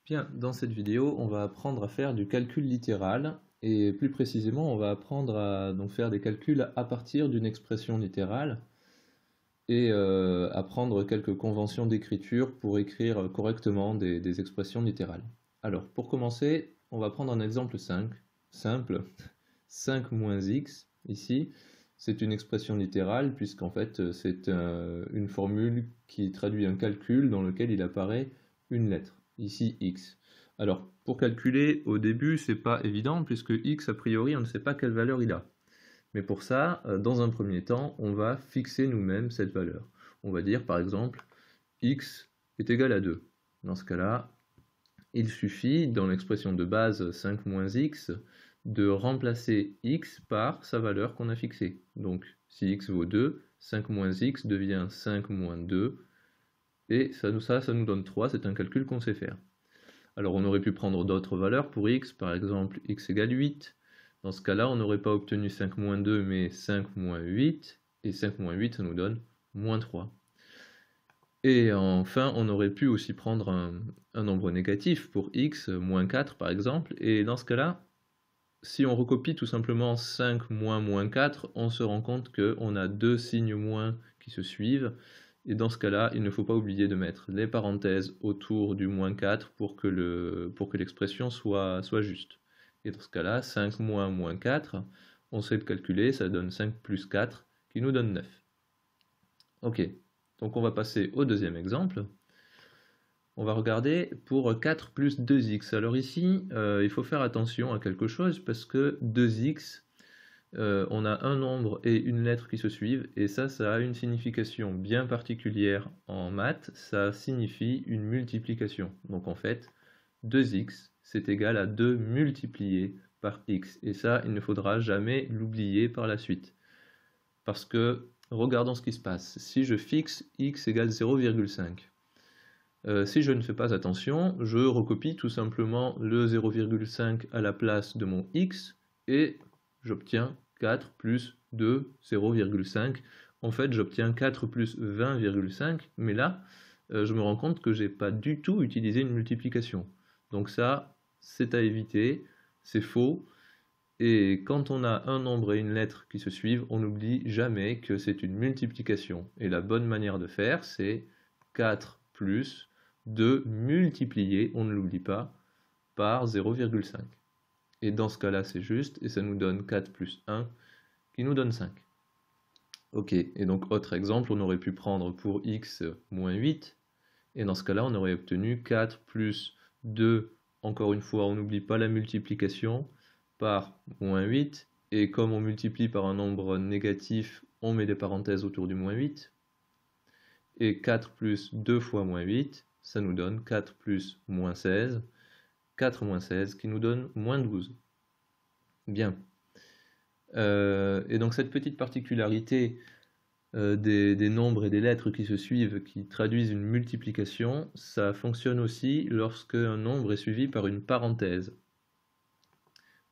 Bien, dans cette vidéo, on va apprendre à faire du calcul littéral et plus précisément, on va apprendre à donc faire des calculs à partir d'une expression littérale et apprendre quelques conventions d'écriture pour écrire correctement des expressions littérales. Alors, pour commencer, on va prendre un exemple simple, 5 moins x, ici. C'est une expression littérale puisqu'en fait c'est une formule qui traduit un calcul dans lequel il apparaît une lettre, ici x. Alors pour calculer au début c'est pas évident puisque x a priori on ne sait pas quelle valeur il a. Mais pour ça, dans un premier temps, on va fixer nous-mêmes cette valeur. On va dire par exemple x est égal à 2. Dans ce cas-là, il suffit dans l'expression de base 5 moins x de remplacer x par sa valeur qu'on a fixée. Donc si x vaut 2, 5 moins x devient 5 moins 2, et ça nous donne 3, c'est un calcul qu'on sait faire. Alors on aurait pu prendre d'autres valeurs pour x, par exemple x égale 8. Dans ce cas-là, on n'aurait pas obtenu 5 moins 2, mais 5 moins 8, et 5 moins 8, ça nous donne moins 3. Et enfin, on aurait pu aussi prendre un nombre négatif pour x, moins 4 par exemple, et dans ce cas-là, si on recopie tout simplement 5 moins moins 4, on se rend compte qu'on a deux signes moins qui se suivent, et dans ce cas-là, il ne faut pas oublier de mettre les parenthèses autour du moins 4 pour que l'expression soit juste. Et dans ce cas-là, 5 moins moins 4, on sait le calculer, ça donne 5 plus 4, qui nous donne 9. Ok. Donc on va passer au deuxième exemple. On va regarder pour 4 plus 2x. Alors ici, il faut faire attention à quelque chose parce que 2x, on a un nombre et une lettre qui se suivent et ça a une signification bien particulière en maths, ça signifie une multiplication. Donc en fait, 2x, c'est égal à 2 multiplié par x. Et ça, il ne faudra jamais l'oublier par la suite. Parce que, regardons ce qui se passe. Si je fixe x égale 0,5, si je ne fais pas attention, je recopie tout simplement le 0,5 à la place de mon x et j'obtiens 4 plus 2, 0,5. En fait, j'obtiens 4 plus 20,5, mais là, je me rends compte que j'ai pas du tout utilisé une multiplication. Donc ça, c'est à éviter, c'est faux. Et quand on a un nombre et une lettre qui se suivent, on n'oublie jamais que c'est une multiplication. Et la bonne manière de faire, c'est 4 plus 2 multiplié, on ne l'oublie pas, par 0,5. Et dans ce cas-là, c'est juste, et ça nous donne 4 plus 1, qui nous donne 5. Ok, et donc autre exemple, on aurait pu prendre pour x moins 8, et dans ce cas-là, on aurait obtenu 4 plus 2, encore une fois, on n'oublie pas la multiplication, par moins 8, et comme on multiplie par un nombre négatif, on met des parenthèses autour du moins 8, et 4 plus 2 fois moins 8, ça nous donne 4 plus moins 16, 4 moins 16 qui nous donne moins 12. Bien. Et donc cette petite particularité des nombres et des lettres qui se suivent, qui traduisent une multiplication, ça fonctionne aussi lorsque un nombre est suivi par une parenthèse.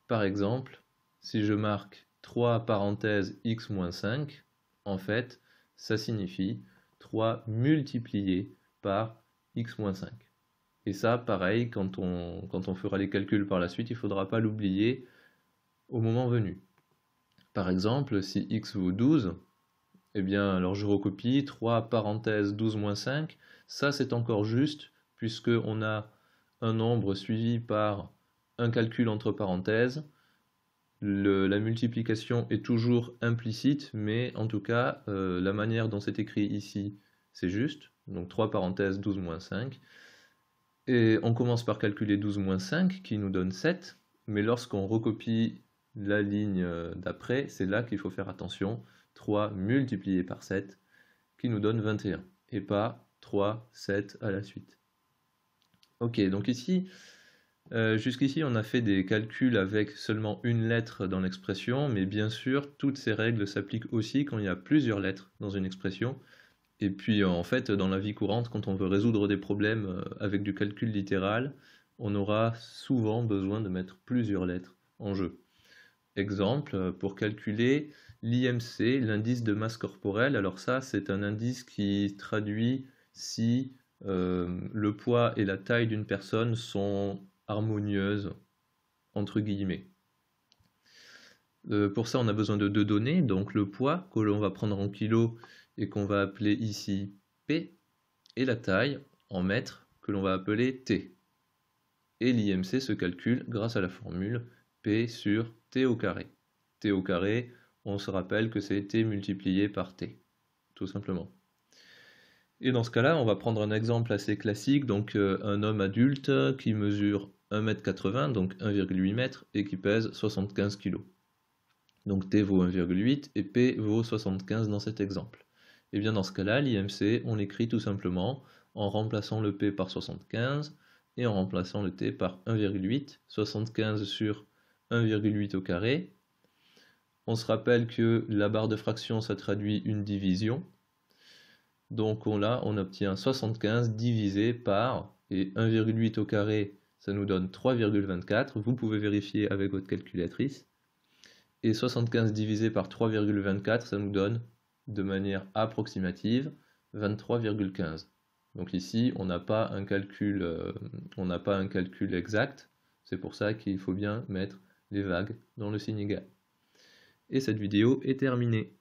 Par exemple, si je marque 3 parenthèses x moins 5, en fait, ça signifie 3 multiplié par x moins 5. Et ça, pareil, quand on fera les calculs par la suite, il ne faudra pas l'oublier au moment venu. Par exemple, si x vaut 12, eh bien, alors je recopie 3 parenthèses 12 moins 5. Ça, c'est encore juste, puisqu'on a un nombre suivi par un calcul entre parenthèses. La multiplication est toujours implicite, mais en tout cas, la manière dont c'est écrit ici, c'est juste. Donc 3 parenthèses 12 moins 5. Et on commence par calculer 12 moins 5, qui nous donne 7. Mais lorsqu'on recopie la ligne d'après, c'est là qu'il faut faire attention. 3 multiplié par 7, qui nous donne 21. Et pas 3, 7 à la suite. Ok, donc ici, jusqu'ici, on a fait des calculs avec seulement une lettre dans l'expression, mais bien sûr, toutes ces règles s'appliquent aussi quand il y a plusieurs lettres dans une expression. Et puis, en fait, dans la vie courante, quand on veut résoudre des problèmes avec du calcul littéral, on aura souvent besoin de mettre plusieurs lettres en jeu. Exemple, pour calculer l'IMC, l'indice de masse corporelle, alors ça, c'est un indice qui traduit si le poids et la taille d'une personne sont harmonieuses, entre guillemets. Pour ça, on a besoin de deux données, donc le poids que l'on va prendre en kilos et qu'on va appeler ici P, et la taille en mètres que l'on va appeler T. Et l'IMC se calcule grâce à la formule P sur T au carré. T au carré, on se rappelle que c'est T multiplié par T, tout simplement. Et dans ce cas-là, on va prendre un exemple assez classique, donc un homme adulte qui mesure 1,80 m, donc 1,8 m, et qui pèse 75 kg. Donc T vaut 1,8 et P vaut 75 dans cet exemple. Et bien dans ce cas-là, l'IMC, on l'écrit tout simplement en remplaçant le P par 75 et en remplaçant le T par 1,8, 75 sur 1,8 au carré. On se rappelle que la barre de fraction, ça traduit une division. Donc là, on obtient 75 divisé par, et 1,8 au carré, ça nous donne 3,24. Vous pouvez vérifier avec votre calculatrice. Et 75 divisé par 3,24, ça nous donne, de manière approximative, 23,15. Donc ici, on n'a pas un calcul exact, c'est pour ça qu'il faut bien mettre les vagues dans le signe égal. Et cette vidéo est terminée.